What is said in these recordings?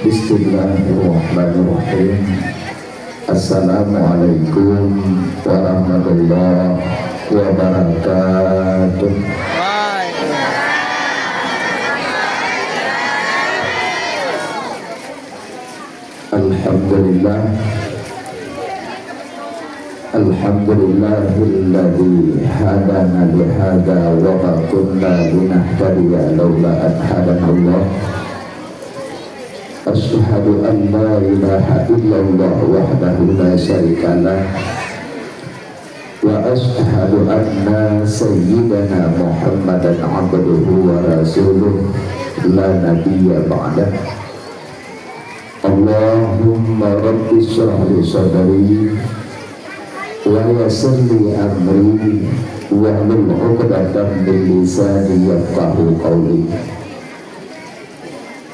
Bismillahirrahmanirrahim. Assalamualaikum warahmatullahi wabarakatuh. Alhamdulillah. Alhamdulillahilladzi hadana lihada wa ma kunna linahtadiya laula an hadanallah. Asyhadu an la ilaha illallah wahdahu la syarikalah wa asyhadu anna sayyidana Muhammadan abduhu wa rasuluh la nabiyya ba'dah. Allahumma rabbi shrah li sadri wa yassir li amri wahlul 'uqdatam min lisani yafqahu qawli.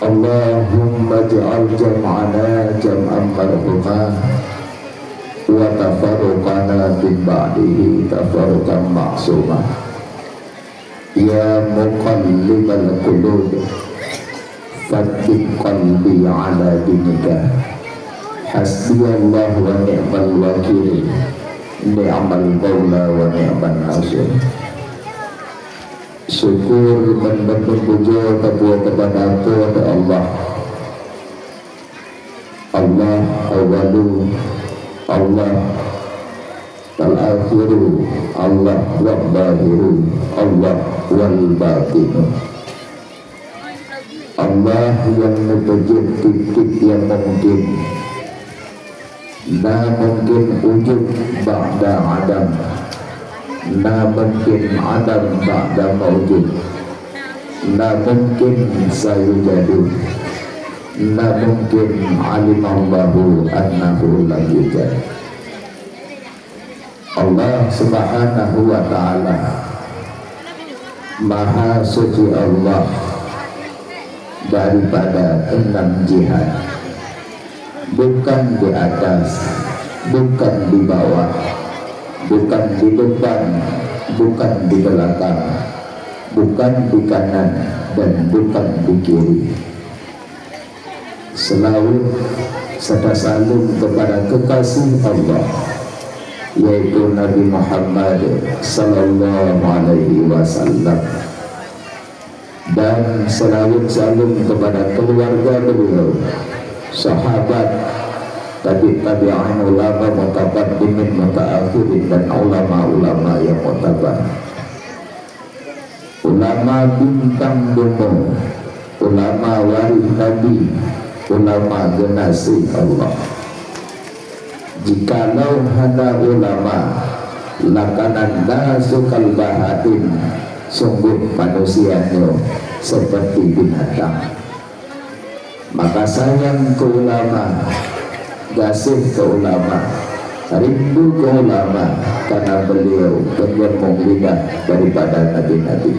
Allahumma ja'al jam'ana jam'an marhumah wa tafarruqana min ba'dihi tafarruqan ma'sumah. Ya muqallibal qulub fathbit qalbi ala dinika. Hasbiyallahu wa ni'mal wakil, ni'mal maula wa ni'man nasir. Syukur mendapat puja kepada Allah. Allah awalu, Allah al-akhiru, Allah wal-bahiru, Allah wal-batinu. Allah yang menunjuk titik yang mungkin, la mungkin wujud ba'da adam, la mungkin adam ba'da mawjud, la mungkin sayujadu, la mungkin alimallahu annahu lam yujad. Allah subhanahu wa ta'ala maha suci. Allah daripada 6 jihad, bukan di atas, bukan di bawah, bukan di depan, bukan di belakang, bukan di kanan, dan bukan di kiri. Selawat serta salam kepada kekasih Allah, yaitu Nabi Muhammad sallallahu alaihi wasallam, dan selawat salam kepada keluarga beliau, sahabat, tabi'in, ulama mutaqaddimin, mutaakhirin, dan ulama-ulama yang mutabar, ulama bintang dumo, ulama waris Nabi, ulama generasi Allah. Jikalau hana ulama lakanan nasu kalbahatin, sungguh manusianya seperti binatang. Maka sayang ke ulama, kasih ke ulama, rindu ke ulama, karena beliau penyambung lidah daripada nabi-nabi.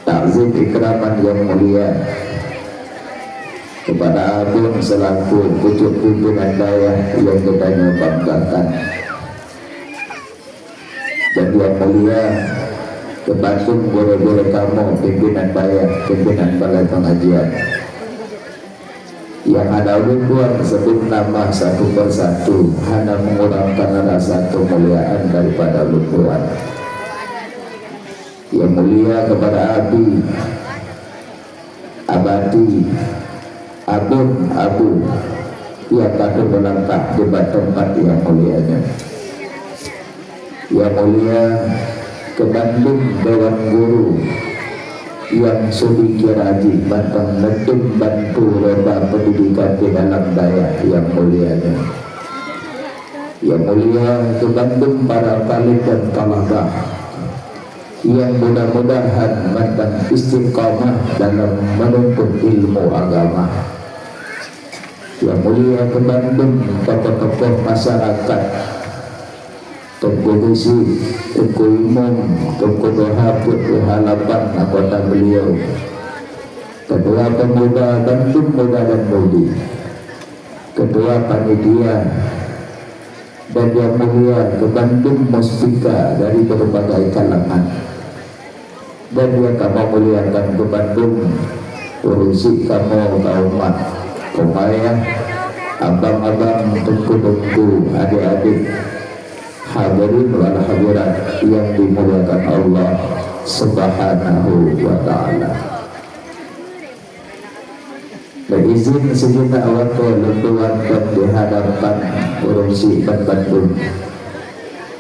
Takzim ikraman yang mulia kepada Agung selaku pucuk pimpinan daerah yang kita banggakan, dan yang mulia ke Bandung boleh-boleh kamu pimpinan daerah, pimpinan balai pengajian yang ada lukuan sebut nama satu persatu, hanya mengurangkan rasa kemuliaan daripada lukuan. Yang mulia kepada Abi Abadi Abun Abu yang patut melangkah di tempat yang mulianya. Yang mulia ke Bandung Dewan Guru yang sedikit rajin bantang netum bantu lomba pendidikan di dalam daerah yang mulianya. Yang mulia ke Bandung para talib dan talabah yang mudah-mudahan bantang istiqamah dalam menuntut ilmu agama. Yang mulia ke Bandung tokoh-tokoh masyarakat, Tengku Besi, Tengku Imam, Tengku Dohaput, halapan anggota beliau, Ketua Pemuda Bandung Muda dan Mudi, Ketua Panitia, dan yang mulia ke Bandung Muspika dari berbagai kalangan, dan yang kami muliakan ke Bandung urusi kamu kaumat kumayah abang-abang tungku-tungku adik-adik hadirin wal hadirat yang dimuliakan Allah Subhanahu wa ta'ala. Berizin sejenak waktu lentuankan di hadapan urusi dan Bandung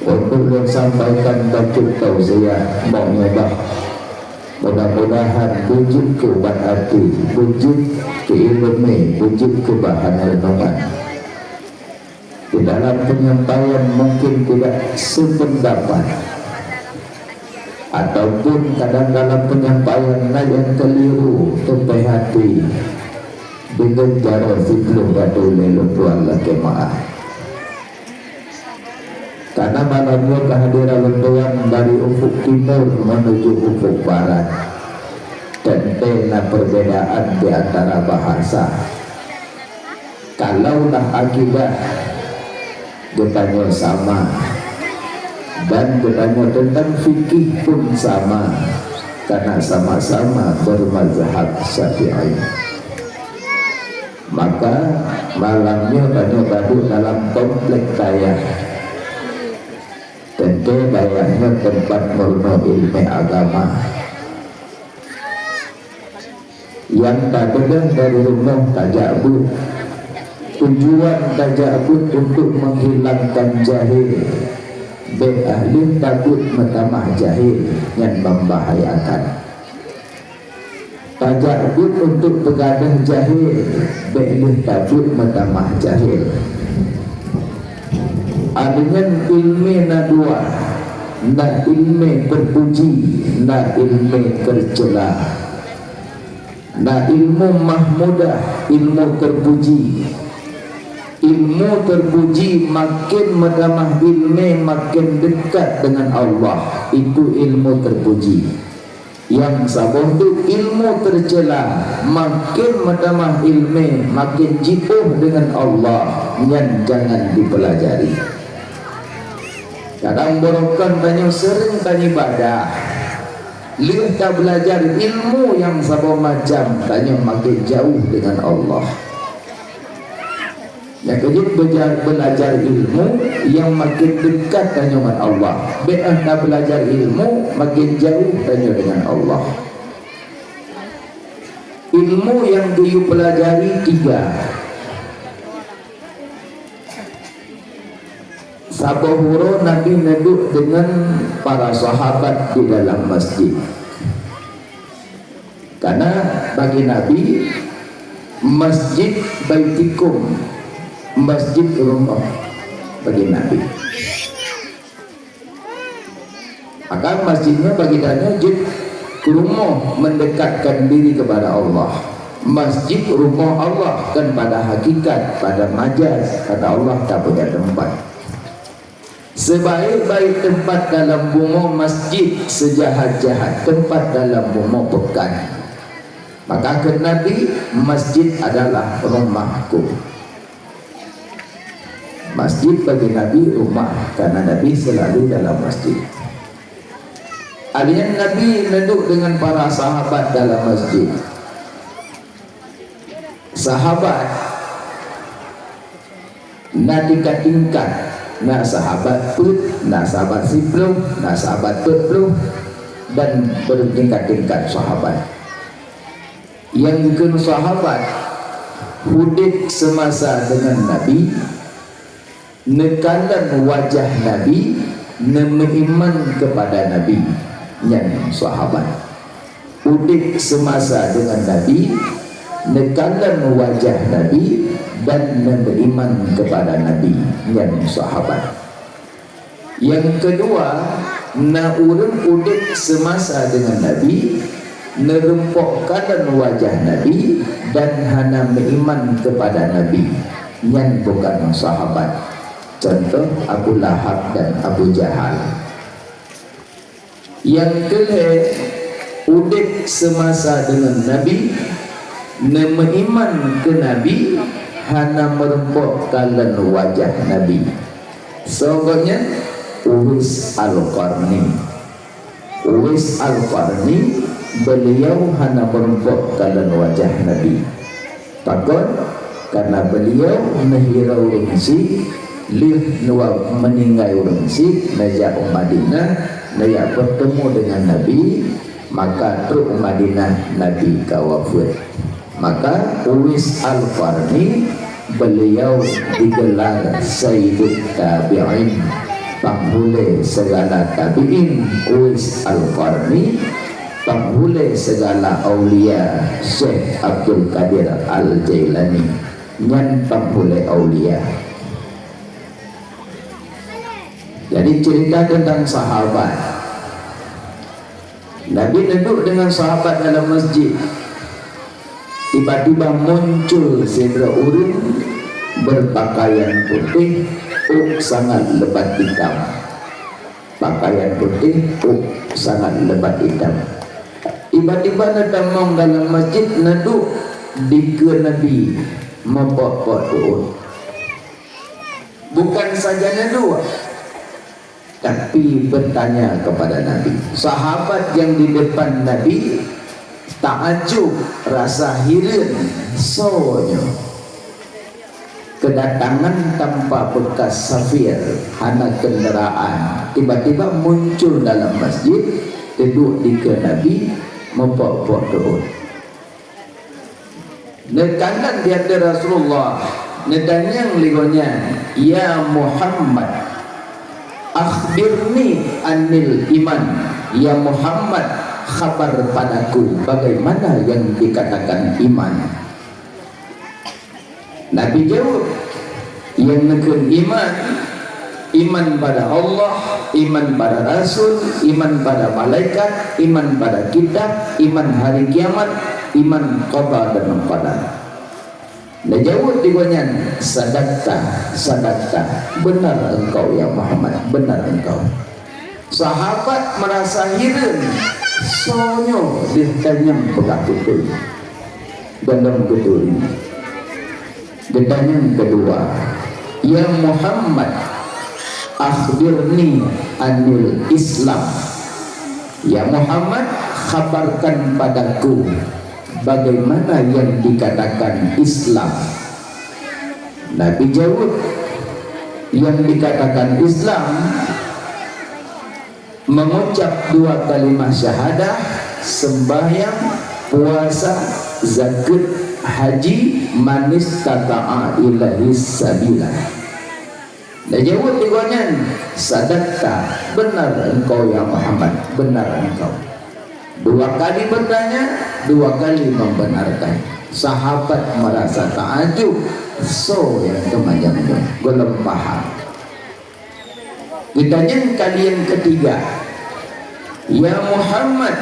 untuk menyampaikan bacaan tausiah mau nyobah. Mudah-mudahan wujud ke hati, wujud ke ilmu, wujud ke bahan renungan. Di dalam penyampaian mungkin tidak sependapat, ataupun kadang dalam penyampaian yang keliru sampai hati dengan cara sebelum batu lelu Tuhan lagi maaf. Karena malamnya kehadiran Tuhan dari ufuk timur menuju ufuk barat, dan tena perbedaan di antara bahasa. Kalaulah akidah bertanya sama, dan bertanya tentang fikih pun sama, karena sama-sama bermazhab Syafi'i. Maka malamnya banyak badut dalam komplek daya. Tentu dayanya tempat murno ilmu agama. Yang tak dengar dari rumah tajabut, tujuan tajabut untuk menghilangkan jahil. Ahli takut metamah jahil yang membahayakan. Tajabut untuk begadah jahil, ahli takut metamah jahil. Adanya ilmu na dua, na ilmu terpuji, na ilmu tercela. Na ilmu mahmudah, ilmu terpuji. Ilmu terpuji makin menambah ilmu makin dekat dengan Allah, itu ilmu terpuji. Yang sabun itu ilmu tercela, makin menambah ilmu makin jauh dengan Allah, yang jangan dipelajari. Kadang borokan banyak sering tanya ibadah, lihat tak belajar ilmu yang sabun macam tanya makin jauh dengan Allah. Yang kedua belajar ilmu yang makin dekat dengan Allah. Be'ah belajar ilmu makin jauh dengan Allah. Ilmu yang dia pelajari tiga. Sabuhuro Nabi duduk dengan para sahabat di dalam masjid. Karena bagi Nabi masjid baitikum, masjid rumah bagi Nabi. Maka masjidnya bagi Nabi rumah mendekatkan diri kepada Allah. Masjid rumah Allah kan pada hakikat, pada majaz kata Allah tak punya tempat. Sebaik-baik tempat dalam bumi masjid, sejahat-jahat tempat dalam bumi pekan. Maka kata Nabi, masjid adalah rumahku. Masjid bagi Nabi rumah, karena Nabi selalu dalam masjid. Alian Nabi duduk dengan para sahabat dalam masjid. Sahabat nak tingkat-tingkat, nak sahabat put, nak sahabat sipluh, nak sahabat putluh, dan bertingkat-tingkat sahabat. Yang bukan sahabat hidup semasa dengan Nabi, nekalan wajah Nabi, neiman kepada Nabi. Yang sahabat hidup semasa dengan Nabi, nekalan wajah Nabi, dan beriman kepada Nabi. Yang sahabat. Yang kedua, na urang udik semasa dengan Nabi, nerempokkan wajah Nabi, dan hana beriman kepada Nabi. Yang bukan sahabat. Contoh Abu Lahab dan Abu Jahal. Yang kedua, udik semasa dengan Nabi, beriman ke Nabi, hana merempokkan wajah Nabi. Soalnya Uwais Al-Qarni. Uwais Al-Qarni beliau hanya merempok kalan wajah Nabi. Takut karena beliau menghirau rungsi lih nuwa meninggai rungsi najak Madinah najak bertemu dengan Nabi, maka truk Madinah Nabi kawafut. Maka Uwais Al-Qarni beliau digelar Sayyidut Tabi'in, penghulu segala tabi'in. Uwais Al-Qarni penghulu segala aulia. Syekh Abdul Qadir Al-Jailani nyan penghulu aulia. Jadi cerita tentang sahabat. Nabi duduk dengan sahabat dalam masjid. Tiba-tiba muncul seedra urang berpakaian putih, sangat lebat hitam. Pakaian putih, sangat lebat hitam. Tiba-tiba datang dalam masjid, naduk di ke Nabi mempok-pok doa. Bukan saja naduk, tapi bertanya kepada Nabi. Sahabat yang di depan Nabi takjub, rasa heran, sonyo kedatangan tanpa bekas safir, hana kenderaan, tiba-tiba muncul dalam masjid, duduk di ke Nabi mempok-pok doa. Nekanan di hadapan Rasulullah, nedanyang ligonya, ya Muhammad, akhbirni anil iman. Ya Muhammad, khabar padaku bagaimana yang dikatakan iman. Nabi jawab, yang nekun iman, iman pada Allah, iman pada Rasul, iman pada malaikat, iman pada kitab, iman hari kiamat, iman qada dan qadar. Dia jawab digonyan, sadaqta, sadaqta, benar engkau ya Muhammad, benar engkau. Sahabat merasa heran, sonyo ditanya betul dalam betul ini. Pertanyaan kedua, ya Muhammad, akhbirni anil Islam. Ya Muhammad, khabarkan padaku bagaimana yang dikatakan Islam. Nabi jawab, yang dikatakan Islam mengucap 2 kalimat syahadah, sembahyang, puasa, zakat, haji, manis tata'a ilahi sabila. Dia jawab digonyan, sadaqta, benar engkau ya Muhammad, benar engkau. 2 kali bertanya, 2 kali membenarkan. Sahabat merasa takjub, so yang kemajangnya belum paham. Ditanya kali yang ketiga, ya Muhammad,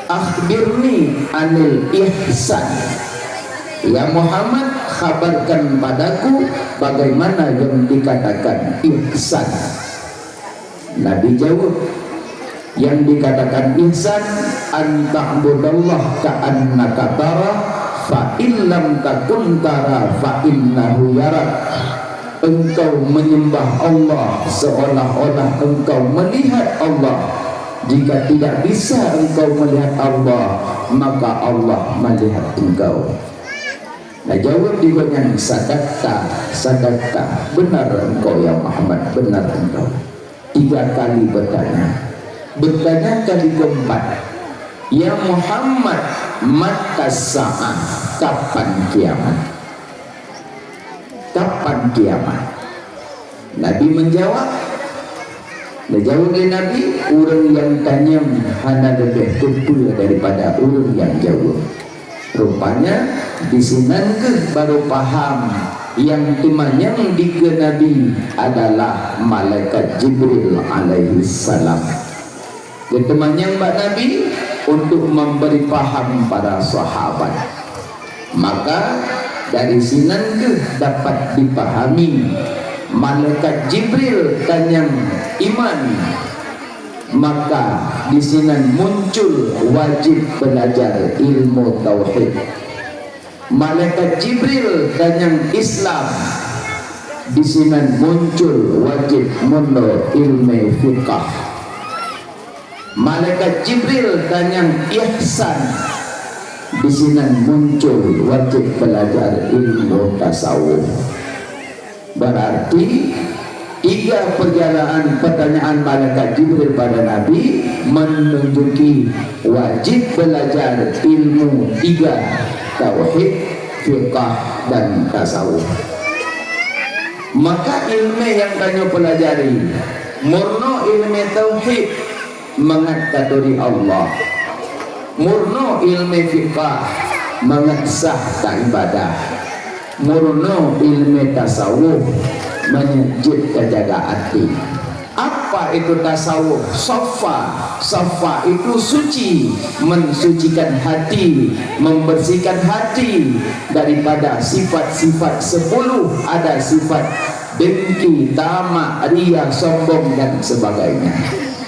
akhbirni anil ihsan. Ya Muhammad, khabarkan padaku bagaimana yang dikatakan ihsan. Nabi jawab, yang dikatakan ihsan, anta'budallah ka'annaka tara, fa illam takun tara fa innahu yarak. Engkau menyembah Allah seolah-olah engkau melihat Allah. Jika tidak bisa engkau melihat Allah, maka Allah melihat engkau. Nah jawab digonyan, sadaqta, sadaqta, benar engkau ya Muhammad, benar engkau. 3 kali bertanya. Bertanya kali keempat, ya Muhammad, mata sa'ah, kapan kiamat? Kapan kiamat? Nabi menjawab, oleh Nabi, orang yang tanya hanya lebih tua daripada orang yang jauh. Rupanya di sini baru paham yang temanyang di ke Nabi adalah malaikat Jibril alaihi salam. Ketemanyang Mbak Nabi untuk memberi paham para sahabat. Maka dari sini dapat dipahami malaikat Jibril tanyang iman, maka di sini muncul wajib belajar ilmu tauhid. Malaikat Jibril tanyang Islam, di sini muncul wajib mono ilmu fiqh. Malaikat Jibril tanya ihsan. Di sini muncul wajib belajar ilmu tasawuf. Berarti 3 pertanyaan malaikat Jibril pada Nabi menunjuki wajib belajar ilmu 3, tauhid, fiqh dan tasawuf. Maka ilmu yang kami pelajari murno ilmu tauhid, mengataduri Allah, murno ilmu fiqh, mengesah tak ibadah, murno ilmu tasawuf, menyejid kejaga hati. Apa itu tasawuf? Safa itu suci, mensucikan hati, membersihkan hati daripada sifat-sifat 10. Ada sifat dengki, tamak, riya, sombong dan sebagainya.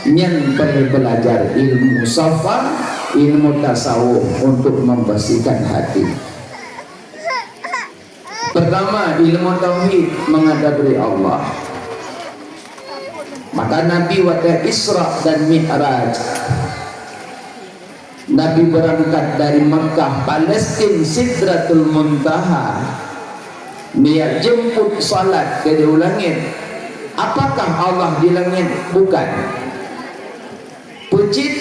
Yang perlu belajar ilmu safa, ilmu tasawuf untuk membersihkan hati. Pertama, ilmu tauhid, menghadapi Allah. Maka Nabi waktu Isra dan Mi'raj, Nabi berangkat dari Mekah, Palestina, Sidratul Muntaha, dia jemput salat ke langit. Apakah Allah di langit? Bukan. Pucit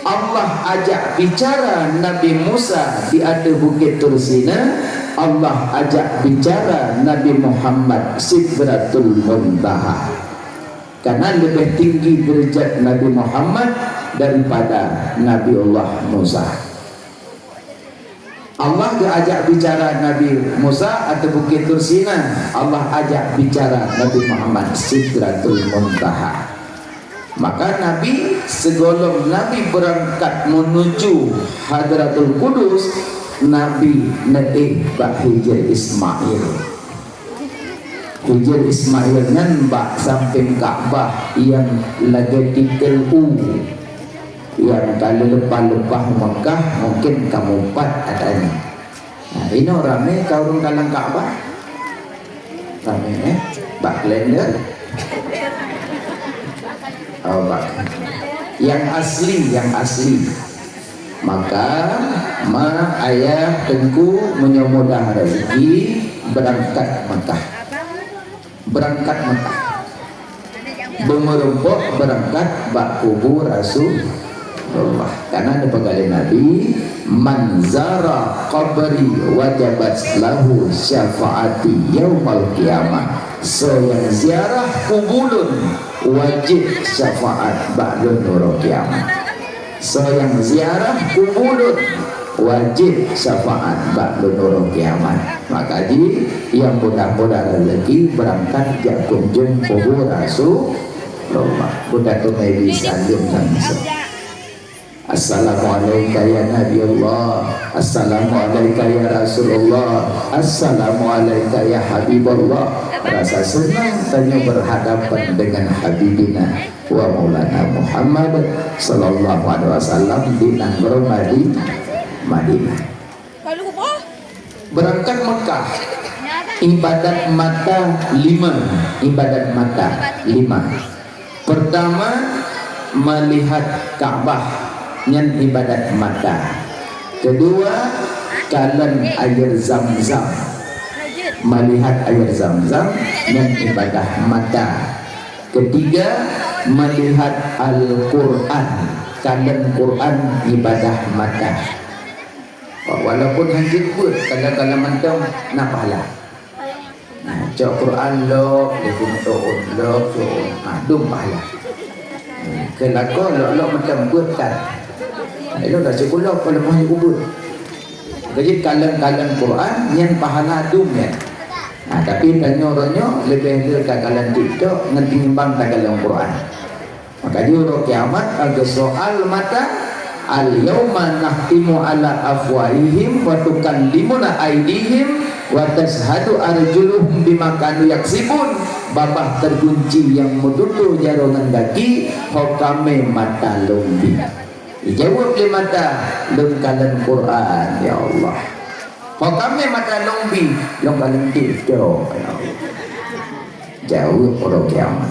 Allah ajak bicara Nabi Musa di atas Bukit Tursina, Allah ajak bicara Nabi Muhammad Sidratul Muntaha, karena lebih tinggi derajat Nabi Muhammad daripada Nabi Allah Musa. Allah ajak bicara Nabi Musa atau Bukit Tursina, Allah ajak bicara Nabi Muhammad Sidratul Muntaha. Maka Nabi segolong Nabi berangkat menuju Hadratul Qudus, Nabi naik bak Hijr Ismail. Hijr Ismail nembak samping Ka'bah yang lagi tikel yang kalau lepas-lepas Mekah mungkin kamu 4 adanya. Nah, ini ramai kau orang dalam Ka'bah, ramai bak kalender. Oh, bak yang asli. Maka ayah tengku menyemudah rezeki berangkat Mekah. Bemerumpuk berangkat bak kubur Rasulullah. Karena ada pegawai Nabi, manzara qabri wajabat lahu syafaati yaumal qiyamah. So yang ziarah kuburun wajib syafaat ba'da nurul kiamat. So yang ziarah kuburun wajib syafaat ba'da nurul kiamat. Maka jadi yang mudah-mudah rezeki berangkat jak kunjung kubur Rasulullah. Budak tu Nabi salim langsung. Assalamualaikum ya Nabi Allah, Assalamualaikum ya Rasulullah, Assalamualaikum ya Habibullah. Rasa senang tanya berhadapan dengan Habibina wa Maulana Muhammad sallallahu alaihi wasallam di Nangro Madinah. Berangkat Mekah, ibadat mata 5. Pertama, melihat Ka'bah, yang ibadat mata. Kedua, kalen air Zam-Zam, melihat air Zam-Zam yang ibadah mata. Ketiga, melihat Al-Quran, kalen Quran ibadah mata. Walaupun hanya pun kalau mantap nak pahala. Nah, cak Quran lo, dum pahala. Kelakon lo macam buatkan. Itu dah sekolah pada mahal kubur. Jadi kalang-kalang Quran yang pahala dunia. Nah, tapi tanya-tanya lebih dekat kalang TikTok nanti nimbang kalang Quran. Maka di hari kiamat ada soal mata, al-yawma nahtimu ala afwahihim wa tukallimuna aydihim wa tashhadu arjuluhum bima kanu yaksibun. Babah terkunci yang menutup jarongan kaki, hokame mata lumbi. Dijawab di mata lengkalan Quran, ya Allah. Hokame mata lumbi, lengkalan TikTok, ya Allah. Jauh orang kiamat.